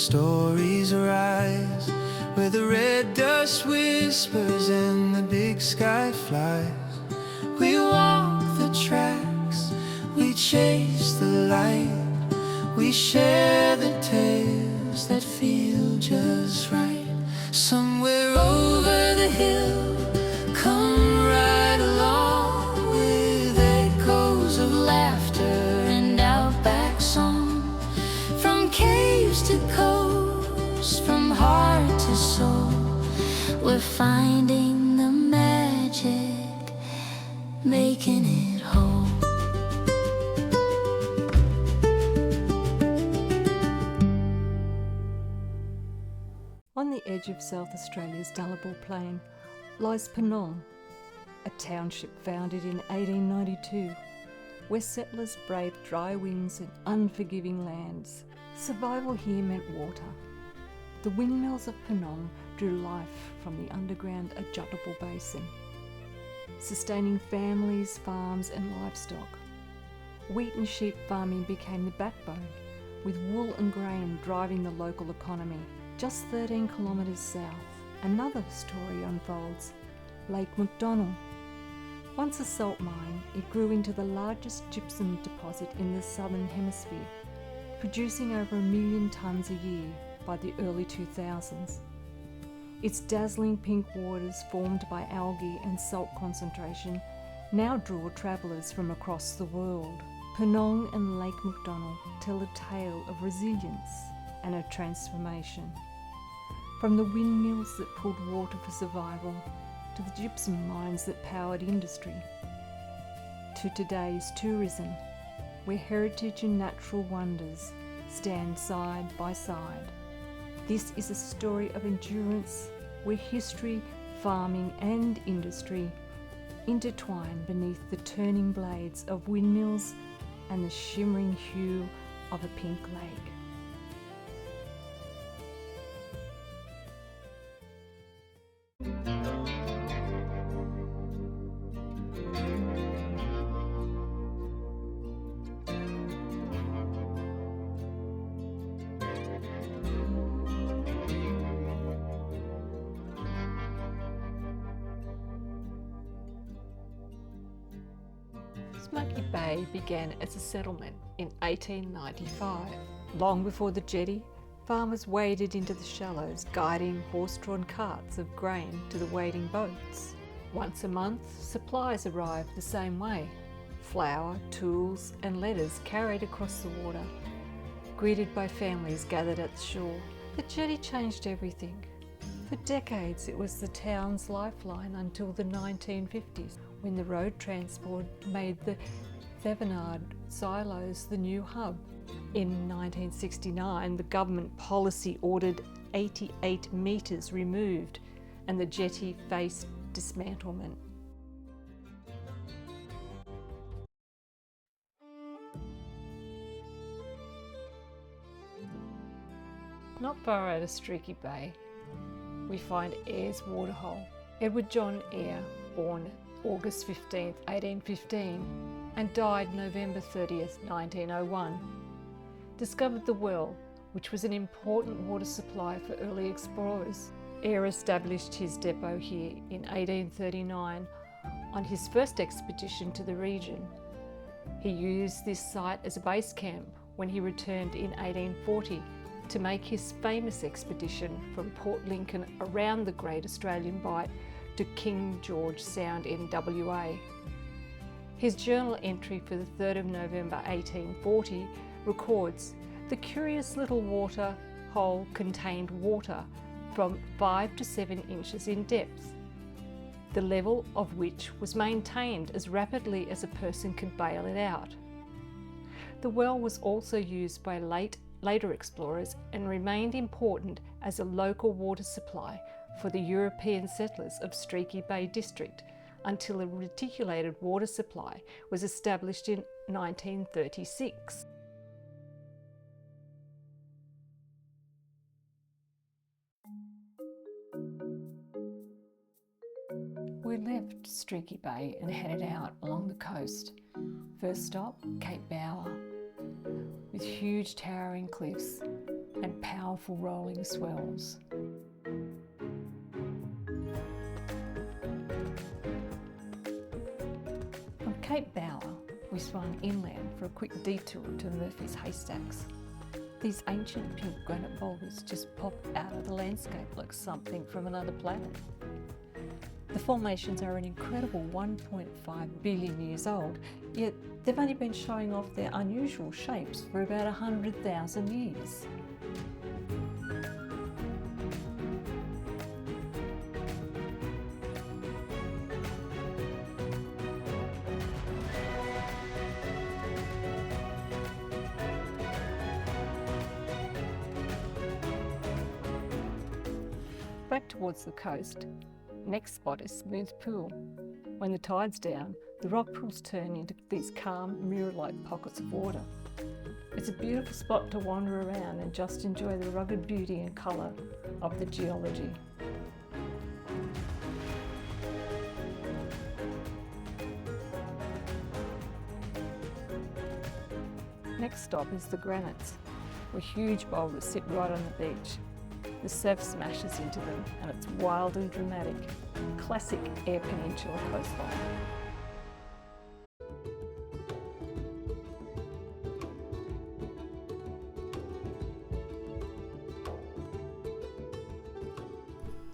stories rise, where the red dust whispers and the big sky flies. We walk the tracks, we chase the light, we share the tales that feel just right. Somewhere over the hill, come right along, with echoes of laughter and outback song. From caves to coast, from heart to soul, we're finding the magic, making it whole. On the edge of South Australia's Gallipoli Plain lies Penong, a township founded in 1892, where settlers braved dry winds and unforgiving lands. Survival here meant water. The windmills of Penong drew life from the underground Unforgettable basin, sustaining families, farms and livestock. Wheat and sheep farming became the backbone, with wool and grain driving the local economy. Just 13 kilometres south, another story unfolds. Lake McDonald. Once a salt mine, it grew into the largest gypsum deposit in the southern hemisphere, producing over 1 million tonnes a year by the early 2000s. Its dazzling pink waters, formed by algae and salt concentration, now draw travellers from across the world. Penong and Lake McDonald tell a tale of resilience and a transformation. From the windmills that pulled water for survival, to the gypsum mines that powered industry, to today's tourism, where heritage and natural wonders stand side by side. This is a story of endurance, where history, farming and industry intertwine beneath the turning blades of windmills and the shimmering hue of a pink lake. Smoky Bay began as a settlement in 1895. Long before the jetty, farmers waded into the shallows, guiding horse-drawn carts of grain to the waiting boats. Once a month, supplies arrived the same way. Flour, tools and letters carried across the water, greeted by families gathered at the shore. The jetty changed everything. For decades, it was the town's lifeline until the 1950s, when the road transport made the Thevenard silos the new hub. In 1969, the government policy ordered 88 metres removed and the jetty faced dismantlement. Not far out of Streaky Bay, we find Ayres Waterhole. Edward John Ayre, born August 15, 1815 and died November 30th, 1901, discovered the well, which was an important water supply for early explorers. Ayre established his depot here in 1839 on his first expedition to the region. He used this site as a base camp when he returned in 1840 to make his famous expedition from Port Lincoln around the Great Australian Bight to King George Sound in WA. His journal entry for the 3rd of November 1840 records, "The curious little water hole contained water from 5 to 7 inches in depth, the level of which was maintained as rapidly as a person could bail it out." The well was also used by later explorers and remained important as a local water supply for the European settlers of Streaky Bay district until a reticulated water supply was established in 1936. We left Streaky Bay and headed out along the coast. First stop, Cape Bower, with huge towering cliffs, and powerful rolling swells. From Cape Bower, we swung inland for a quick detour to Murphy's Haystacks. These ancient pink granite boulders just pop out of the landscape like something from another planet. The formations are an incredible 1.5 billion years old, yet they've only been showing off their unusual shapes for about 100,000 years. Back towards the coast, next spot is Smooth Pool. When the tide's down, the rock pools turn into these calm, mirror-like pockets of water. It's a beautiful spot to wander around and just enjoy the rugged beauty and colour of the geology. Next stop is the Granites, where huge boulders sit right on the beach. The surf smashes into them and it's wild and dramatic. Classic Eyre Peninsula coastline.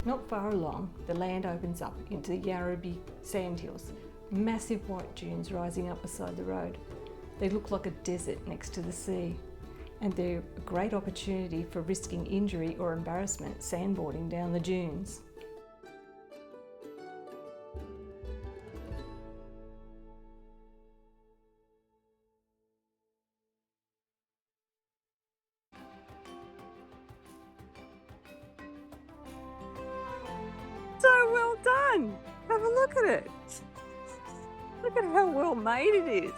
Not far along, the land opens up into the Yarrabee sandhills, massive white dunes rising up beside the road. They look like a desert next to the sea, and they're a great opportunity for risking injury or embarrassment sandboarding down the dunes. So well done! Have a look at it! Look at how well made it is!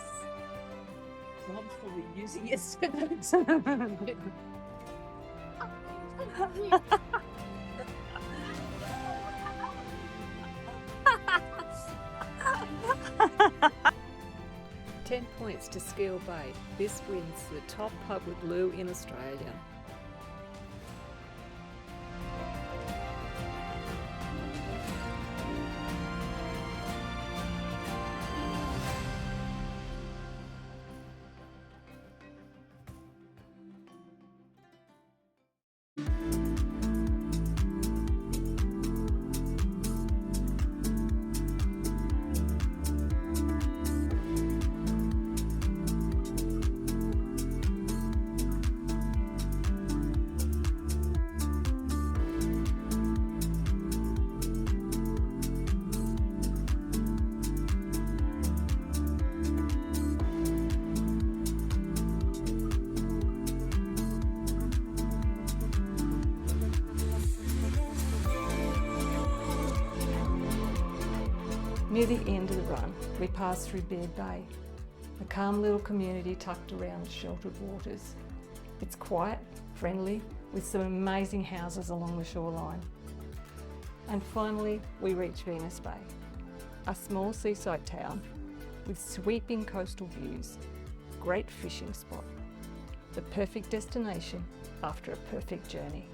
I'm probably using it. 10 points to Skeel Bay. This wins the top public loo in Australia. Near the end of the run, we pass through Beard Bay, a calm little community tucked around sheltered waters. It's quiet, friendly, with some amazing houses along the shoreline. And finally, we reach Venus Bay, a small seaside town with sweeping coastal views, great fishing spot, the perfect destination after a perfect journey.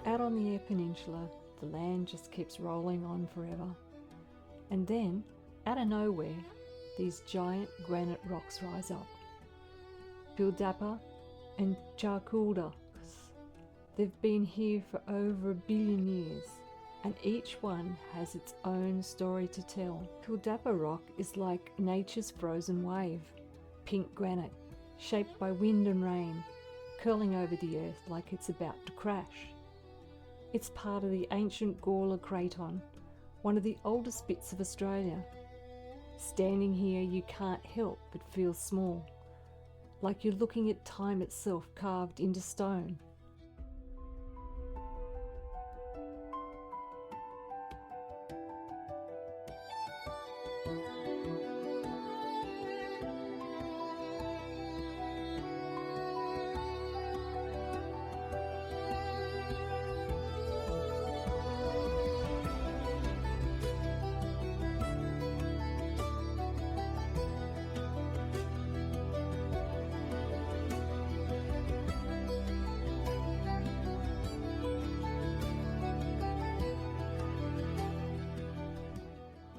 Out on the Eyre Peninsula, the land just keeps rolling on forever. And then, out of nowhere, these giant granite rocks rise up. Pildapa and Charkuldas. They've been here for over 1 billion years, and each one has its own story to tell. Pildappa rock is like nature's frozen wave, pink granite, shaped by wind and rain, curling over the earth like it's about to crash. It's part of the ancient Gawler Craton, one of the oldest bits of Australia. Standing here, you can't help but feel small, like you're looking at time itself carved into stone.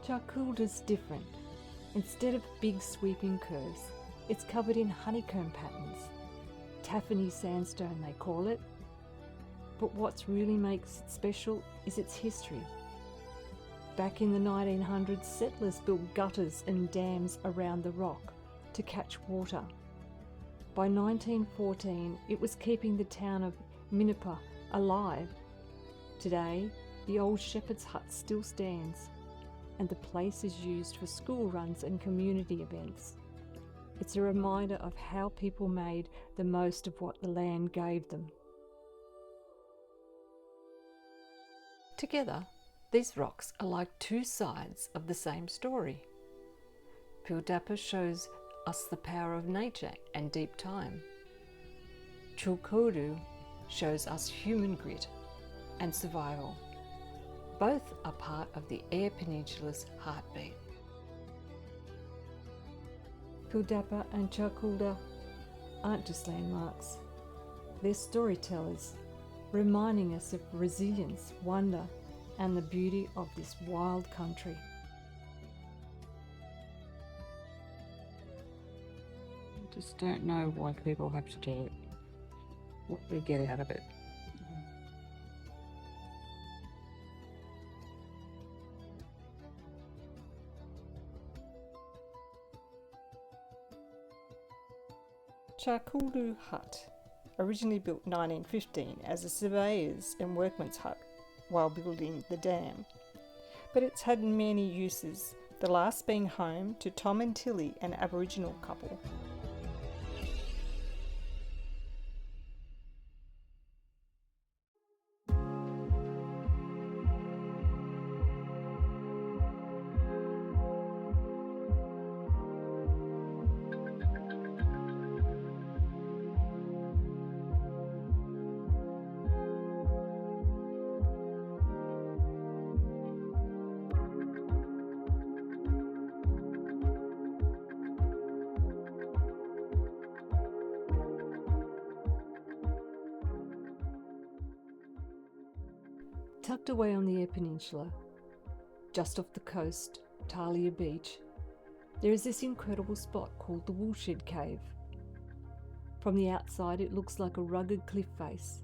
Charcoulda's different. Instead of big sweeping curves, it's covered in honeycomb patterns. Taffany sandstone they call it. But what really makes it special is its history. Back in the 1900s, settlers built gutters and dams around the rock to catch water. By 1914, it was keeping the town of Minnipa alive. Today, the old shepherd's hut still stands, and the place is used for school runs and community events. It's a reminder of how people made the most of what the land gave them. Together, these rocks are like two sides of the same story. Pildappa shows us the power of nature and deep time. Chulkodu shows us human grit and survival. Both are part of the Eyre Peninsula's heartbeat. Pildappa and Charcoulda aren't just landmarks. They're storytellers, reminding us of resilience, wonder, and the beauty of this wild country. Just don't know why people have to do it. What do we get out of it? Charcouldu Hut, originally built 1915 as a surveyor's and workman's hut while building the dam. But it's had many uses, the last being home to Tom and Tilly, an Aboriginal couple. Tucked away on the Eyre Peninsula, just off the coast, Talia Beach, there is this incredible spot called the Woolshed Cave. From the outside it looks like a rugged cliff face,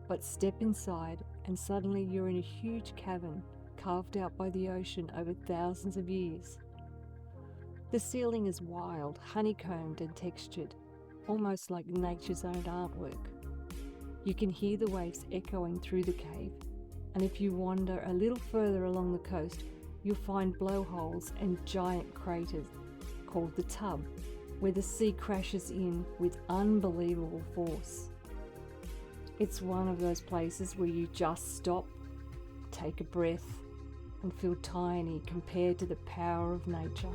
but step inside and suddenly you're in a huge cavern carved out by the ocean over thousands of years. The ceiling is wild, honeycombed and textured, almost like nature's own artwork. You can hear the waves echoing through the cave, and if you wander a little further along the coast, you'll find blowholes and giant craters called the Tub, where the sea crashes in with unbelievable force. It's one of those places where you just stop, take a breath, and feel tiny compared to the power of nature.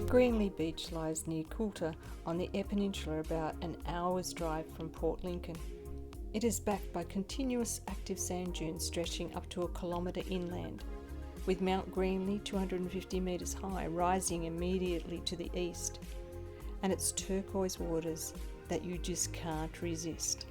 Greenlee Beach lies near Coulter on the Eyre Peninsula, about an hour's drive from Port Lincoln. It is backed by continuous active sand dunes stretching up to 1 kilometre inland. with Mount Greenley 250 metres high rising immediately to the east, and its turquoise waters that you just can't resist.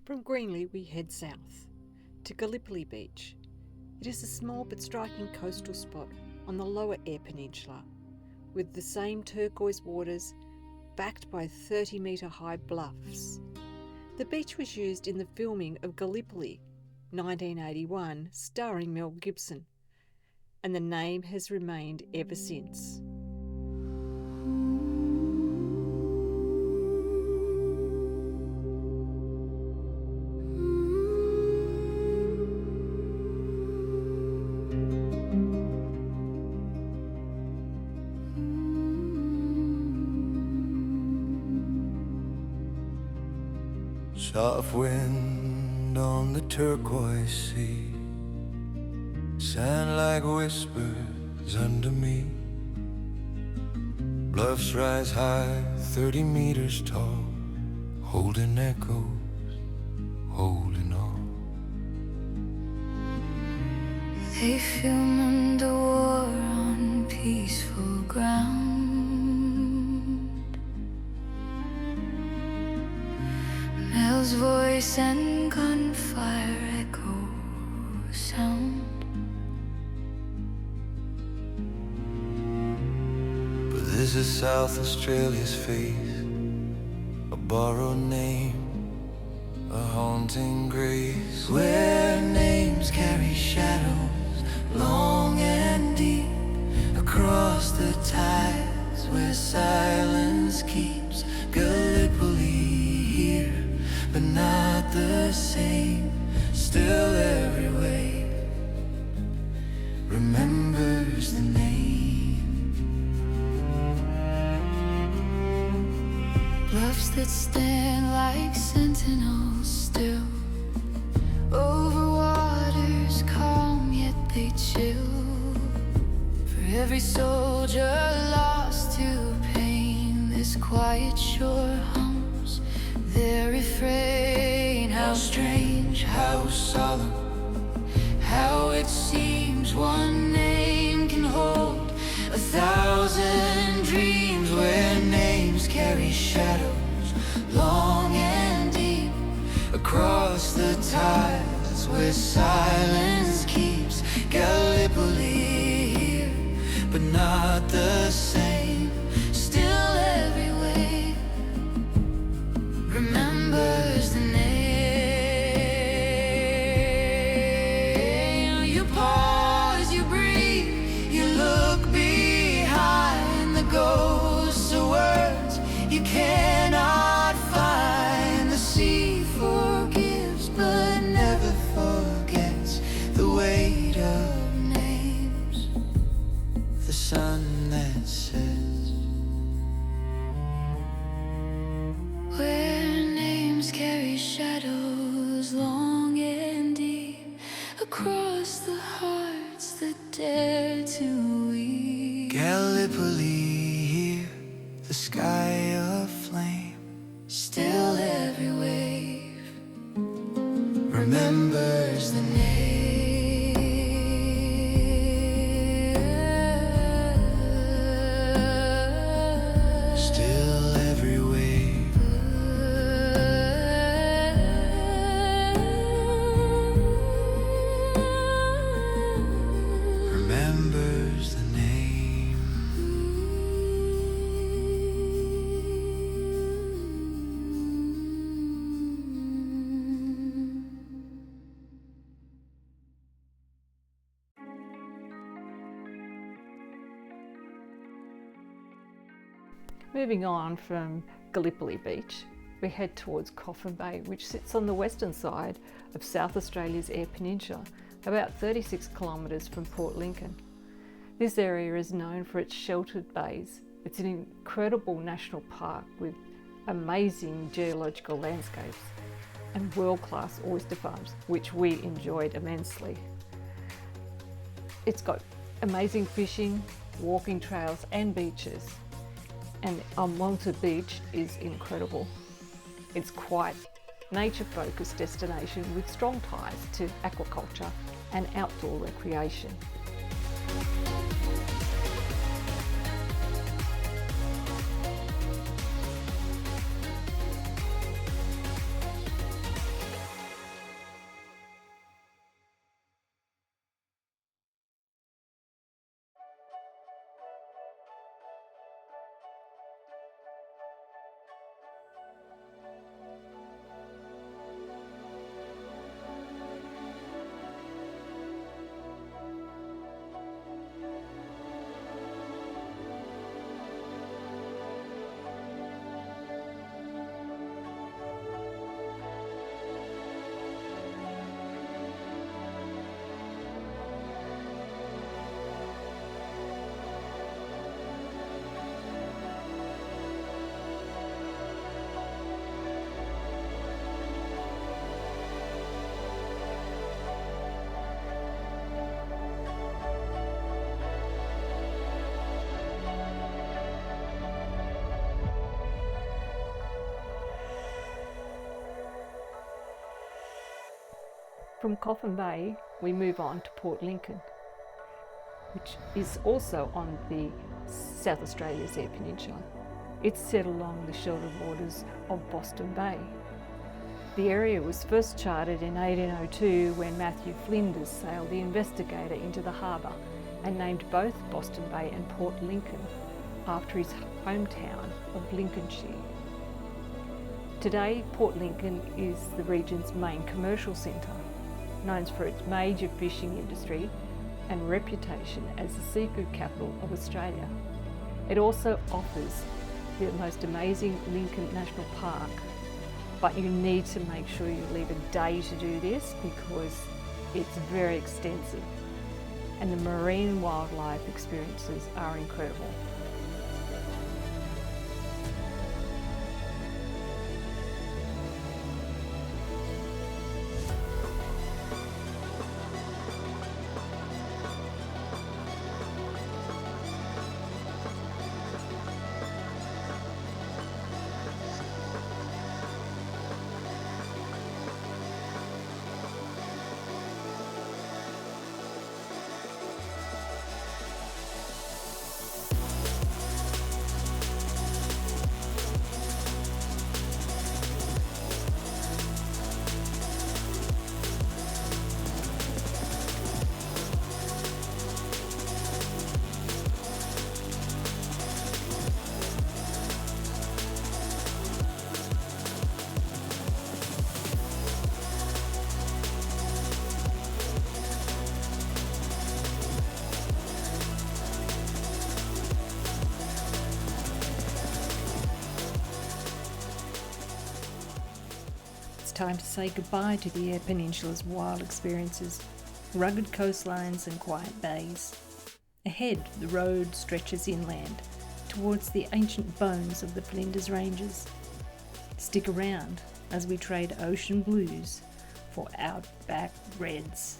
From Greenley we head south to Gallipoli Beach. It is a small but striking coastal spot on the lower Eyre Peninsula, with the same turquoise waters backed by 30-metre high bluffs. The beach was used in the filming of Gallipoli, 1981, starring Mel Gibson, and the name has remained ever since. Soft wind on the turquoise sea, sand like whispers under me. Bluffs rise high, 30 meters tall, holding echoes, holding on. They film underwater on peaceful ground. Mel's voice and gunfire echo sound. But this is South Australia's face, a borrowed name, a haunting grace, where names carry shadows long and deep across the tides, where silence keeps Gallipoli here, but not the same. Still every wave remembers the name. Bluffs that stand like sentinels still, over waters calm yet they chill. For every soldier lost to pain, this quiet shore hums their refrain. How strange, how solemn, how it seems one name can hold 1,000 dreams, where names carry shadows long and deep across the tides, where silence keeps Gallipoli here, but not the same. Still every wave remembers the name. You pause, you breathe, you look behind the ghosts of words you cannot find. The sea forgives but never forgets the weight of names. The sun that sets, Where names carry shadows long and deep across the hearts that dare to weep. Gallipoli here, the sky remembers the name. Still every wave remembers the name. Moving on from Gallipoli Beach, we head towards Coffin Bay, which sits on the western side of South Australia's Eyre Peninsula, about 36 kilometres from Port Lincoln. This area is known for its sheltered bays. It's an incredible national park with amazing geological landscapes and world-class oyster farms, which we enjoyed immensely. It's got amazing fishing, walking trails and beaches. And Monta Beach is incredible. It's quite nature-focused destination with strong ties to aquaculture and outdoor recreation. From Coffin Bay, we move on to Port Lincoln, which is also on the South Australia's Eyre Peninsula. It's set along the sheltered waters of Boston Bay. The area was first charted in 1802 when Matthew Flinders sailed the Investigator into the harbour and named both Boston Bay and Port Lincoln after his hometown of Lincolnshire. Today, Port Lincoln is the region's main commercial centre, known for its major fishing industry and reputation as the seafood capital of Australia. It also offers the most amazing Lincoln National Park, but you need to make sure you leave a day to do this because it's very extensive and the marine wildlife experiences are incredible. Time to say goodbye to the Eyre Peninsula's wild experiences, rugged coastlines and quiet bays. Ahead, the road stretches inland towards the ancient bones of the Flinders Ranges. Stick around as we trade ocean blues for outback reds.